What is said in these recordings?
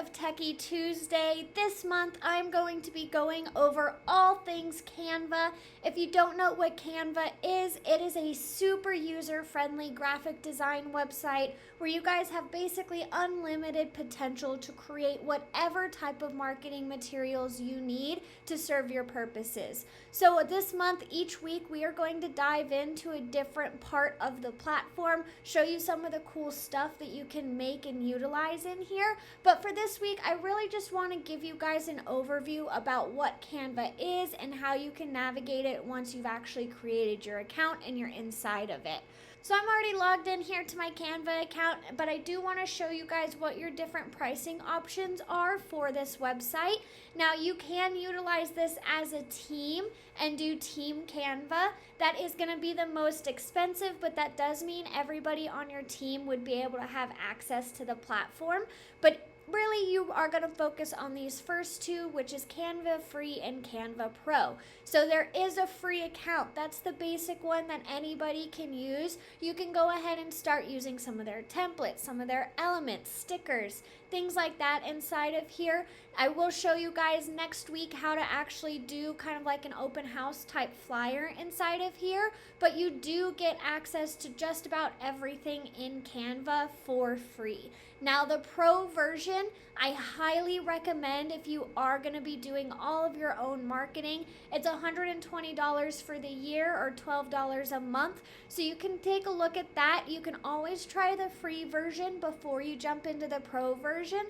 of Techy Tuesday. This month I'm going to be going over all things Canva. If you don't know what Canva is, it is a super user-friendly graphic design website where you guys have basically unlimited potential to create whatever type of marketing materials you need to serve your purposes. So this month, each week, we are going to dive into a different part of the platform, show you some of the cool stuff that you can make and utilize in here. But for this week, I really just want to give you guys an overview about what Canva is and how you can navigate it once you've actually created your account and you're inside of it. So I'm already logged in here to my Canva account, but I do want to show you guys what your different pricing options are for this website. Now you can utilize this as a team and do Team Canva. That is going to be the most expensive, but that does mean everybody on your team would be able to have access to the platform. But really, you are going to focus on these first two, which is Canva Free and Canva Pro. So there is a free account. That's the basic one that anybody can use. You can go ahead and start using some of their templates, some of their elements, stickers, things like that inside of here. I will show you guys next week how to actually do kind of like an open house type flyer inside of here, but you do get access to just about everything in Canva for free. Now the Pro version, I highly recommend if you are going to be doing all of your own marketing. It's $120 for the year or $12 a month. So you can take a look at that. You can always try the free version before you jump into the Pro version.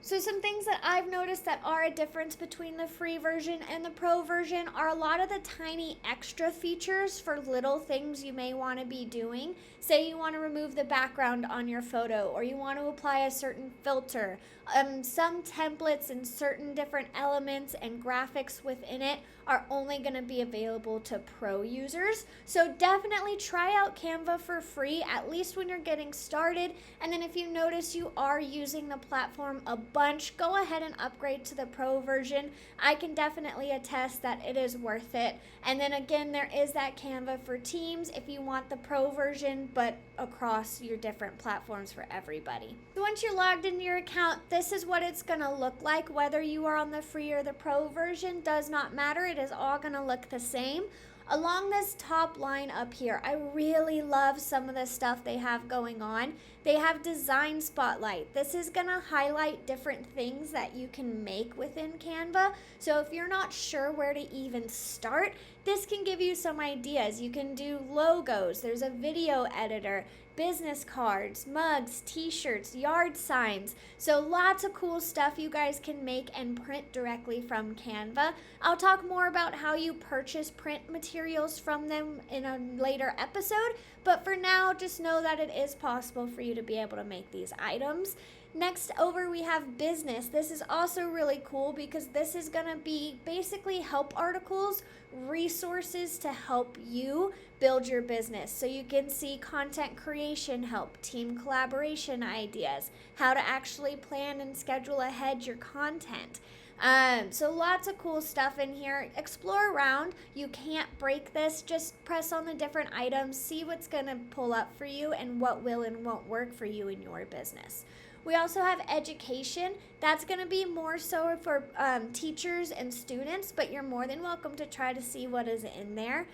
So some things that I've noticed that are a difference between the free version and the Pro version are a lot of the tiny extra features for little things you may want to be doing. Say you want to remove the background on your photo, or you want to apply a certain filter. Some templates and certain different elements and graphics within it are only going to be available to Pro users. So definitely try out Canva for free, at least when you're getting started. And then if you notice you are using the platform a bunch, go ahead and upgrade to the Pro version. I can definitely attest that it is worth it. And then again, there is that Canva for Teams if you want the Pro version, but across your different platforms for everybody. So once you're logged into your account, this is what it's going to look like. Whether you are on the free or the Pro version does not matter. It is all going to look the same. Along this top line up here, I really love some of the stuff they have going on. They have Design Spotlight. This is going to highlight different things that you can make within Canva. So if you're not sure where to even start, this can give you some ideas. You can do logos. There's a video editor, business cards, mugs, t-shirts, yard signs. So lots of cool stuff you guys can make and print directly from Canva. I'll talk more about how you purchase print materials from them in a later episode, but for now, just know that it is possible for you to be able to make these items. Next over we have business. This is also really cool because this is going to be basically help articles, resources to help you build your business. So you can see content creation help, team collaboration ideas, how to actually plan and schedule ahead your content. So lots of cool stuff in here. Explore around. You can't break this. Just press on the different items, see what's going to pull up for you and what will and won't work for you in your business. We also have education. That's going to be more so for teachers and students, but you're more than welcome to try to see what is in there.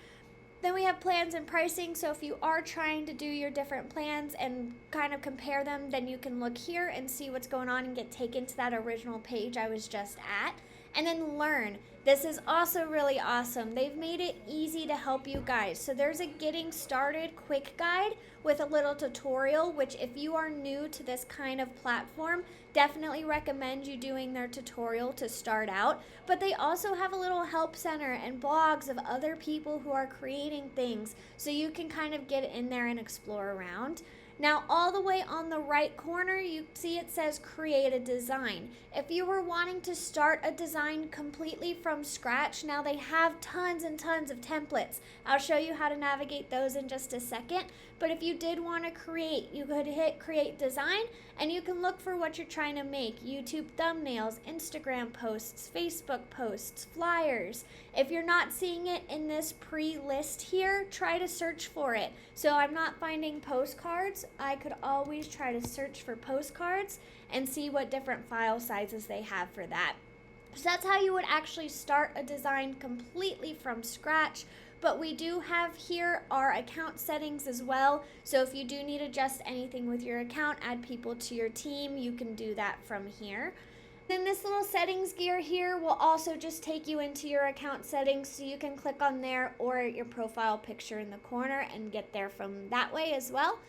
Then we have plans and pricing. So if you are trying to do your different plans and kind of compare them, then you can look here and see what's going on and get taken to that original page I was just at. And then learn. This is also really awesome. They've made it easy to help you guys. So there's a getting started quick guide with a little tutorial, which if you are new to this kind of platform, definitely recommend you doing their tutorial to start out. But they also have a little help center and blogs of other people who are creating things, so you can kind of get in there and explore around. Now, all the way on the right corner, you see it says create a design. If you were wanting to start a design completely from from scratch. Now they have tons and tons of templates. I'll show you how to navigate those in just a second. But if you did want to create, you could hit create design and you can look for what you're trying to make. YouTube thumbnails, Instagram posts, Facebook posts, flyers. If you're not seeing it in this pre-list here, try to search for it. So I'm not finding postcards. I could always try to search for postcards and see what different file sizes they have for that. So that's how you would actually start a design completely from scratch. But we do have here our account settings as well. So if you do need to adjust anything with your account, add people to your team, you can do that from here. Then this little settings gear here will also just take you into your account settings, so you can click on there or your profile picture in the corner and get there from that way as well.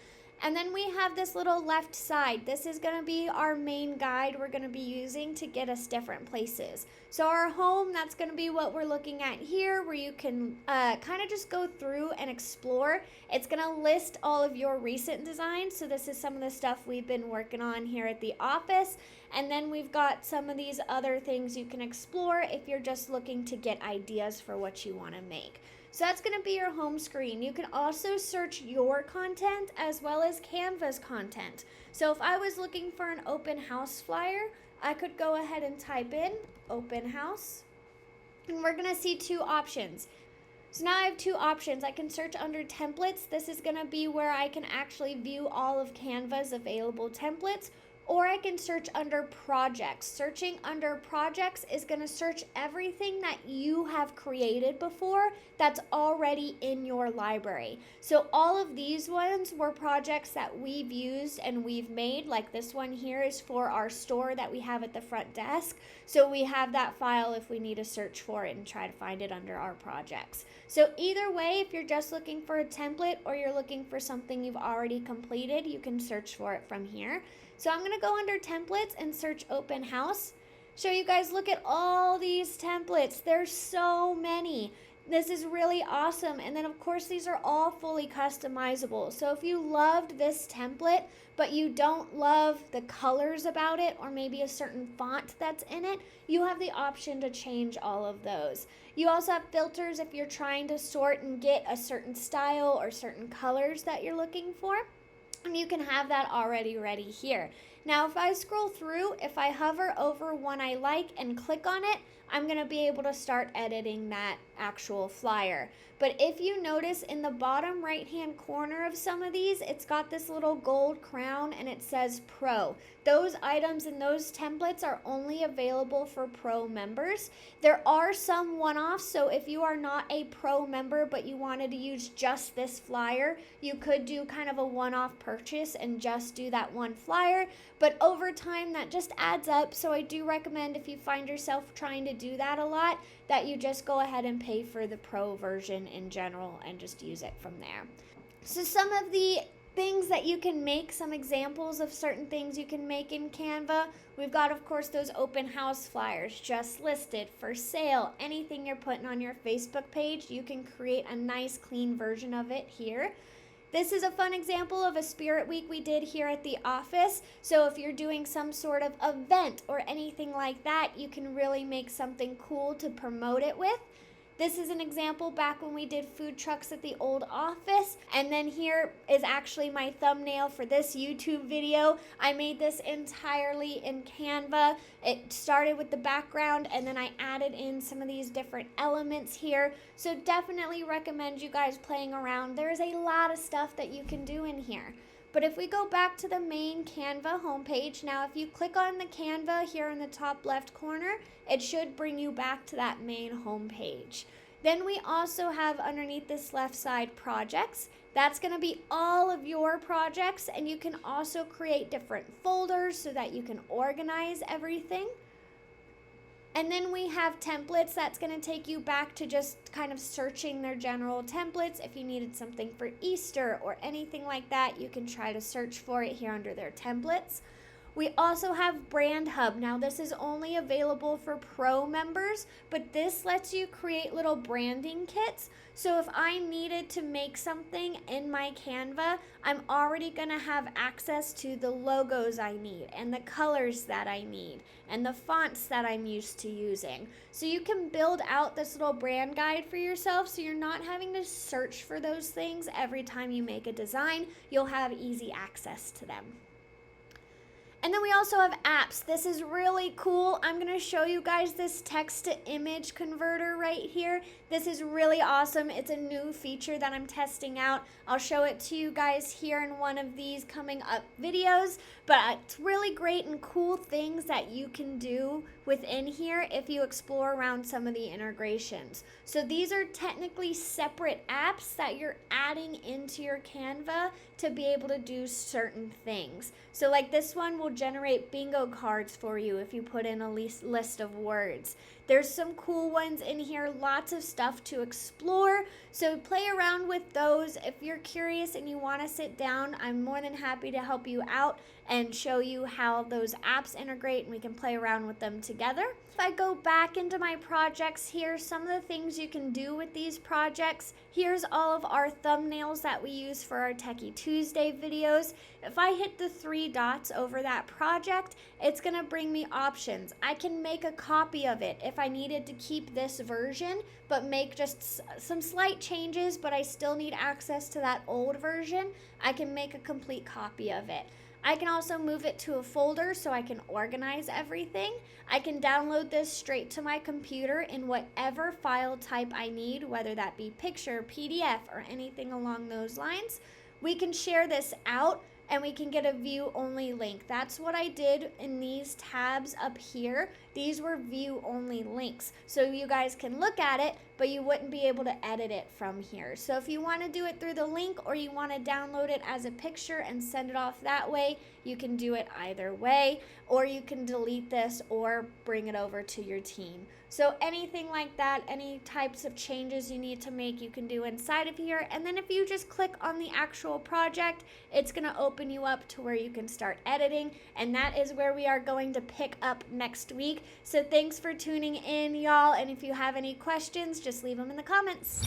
And then we have this little left side. This is going to be our main guide we're going to be using to get us different places. So our home, that's going to be what we're looking at here, where you can kind of just go through and explore. It's going to list all of your recent designs. So this is some of the stuff we've been working on here at the office. And then we've got some of these other things you can explore if you're just looking to get ideas for what you want to make. So that's going to be your home screen. You can also search your content as well as Canva's content. So if I was looking for an open house flyer, I could go ahead and type in open house. And we're going to see two options. So now I have two options. I can search under templates. This is going to be where I can actually view all of Canva's available templates. Or I can search under projects. Searching under projects is going to search everything that you have created before that's already in your library. So all of these ones were projects that we've used and we've made. Like this one here is for our store that we have at the front desk. So we have that file if we need to search for it and try to find it under our projects. So either way, if you're just looking for a template or you're looking for something you've already completed, you can search for it from here. So I'm going to go under templates and search open house. Show you guys, look at all these templates. There's so many. This is really awesome. And then of course these are all fully customizable. So if you loved this template, but you don't love the colors about it or maybe a certain font that's in it, you have the option to change all of those. You also have filters if you're trying to sort and get a certain style or certain colors that you're looking for. And you can have that already ready here. Now, if I scroll through, if I hover over one I like and click on it, I'm going to be able to start editing that actual flyer. But if you notice in the bottom right-hand corner of some of these, it's got this little gold crown and it says Pro. Those items and those templates are only available for Pro members. There are some one-offs, so if you are not a Pro member but you wanted to use just this flyer, you could do kind of a one-off purchase and just do that one flyer. But over time, that just adds up, so I do recommend if you find yourself trying to do that a lot, that you just go ahead and pay for the Pro version in general and just use it from there. So some of the things that you can make, some examples of certain things you can make in Canva. We've got, of course, those open house flyers, just listed, for sale, anything you're putting on your Facebook page, you can create a nice clean version of it here. This is a fun example of a spirit week we did here at the office. So if you're doing some sort of event or anything like that, you can really make something cool to promote it with. This is an example back when we did food trucks at the old office. And then here is actually my thumbnail for this YouTube video. I made this entirely in Canva. It started with the background and then I added in some of these different elements here. So definitely recommend you guys playing around. There's a lot of stuff that you can do in here. But if we go back to the main Canva homepage, now if you click on the Canva here in the top left corner, it should bring you back to that main homepage. Then we also have underneath this left side projects. That's going to be all of your projects, and you can also create different folders so that you can organize everything. And then we have templates. That's going to take you back to just kind of searching their general templates. If you needed something for Easter or anything like that, you can try to search for it here under their templates. We also have Brand Hub. Now this is only available for Pro members, but this lets you create little branding kits. So if I needed to make something in my Canva, I'm already gonna have access to the logos I need and the colors that I need and the fonts that I'm used to using. So you can build out this little brand guide for yourself so you're not having to search for those things every time you make a design. You'll have easy access to them. And then we also have apps. This is really cool. I'm going to show you guys this text to image converter right here. This is really awesome. It's a new feature that I'm testing out. I'll show it to you guys here in one of these coming up videos. But it's really great and cool things that you can do within here if you explore around some of the integrations. So these are technically separate apps that you're adding into your Canva to be able to do certain things. So like this one will generate bingo cards for you if you put in a list of words. There's some cool ones in here, lots of stuff to explore. So play around with those. If you're curious and you want to sit down, I'm more than happy to help you out and show you how those apps integrate and we can play around with them together. If I go back into my projects here, some of the things you can do with these projects. Here's all of our thumbnails that we use for our Techy Tuesday videos. If I hit the 3 dots over that project, it's gonna bring me options. I can make a copy of it if I needed to keep this version, but make just some slight changes, but I still need access to that old version. I can make a complete copy of it. I can also move it to a folder so I can organize everything. I can download this straight to my computer in whatever file type I need, whether that be picture, PDF, or anything along those lines. We can share this out and we can get a view only link. That's what I did in these tabs up here. These were view only links. So you guys can look at it, but you wouldn't be able to edit it from here. So if you want to do it through the link or you want to download it as a picture and send it off that way, you can do it either way, or you can delete this or bring it over to your team. So anything like that, any types of changes you need to make, you can do inside of here. And then if you just click on the actual project, it's going to open you up to where you can start editing. And that is where we are going to pick up next week. So thanks for tuning in, y'all. And if you have any questions, just leave them in the comments.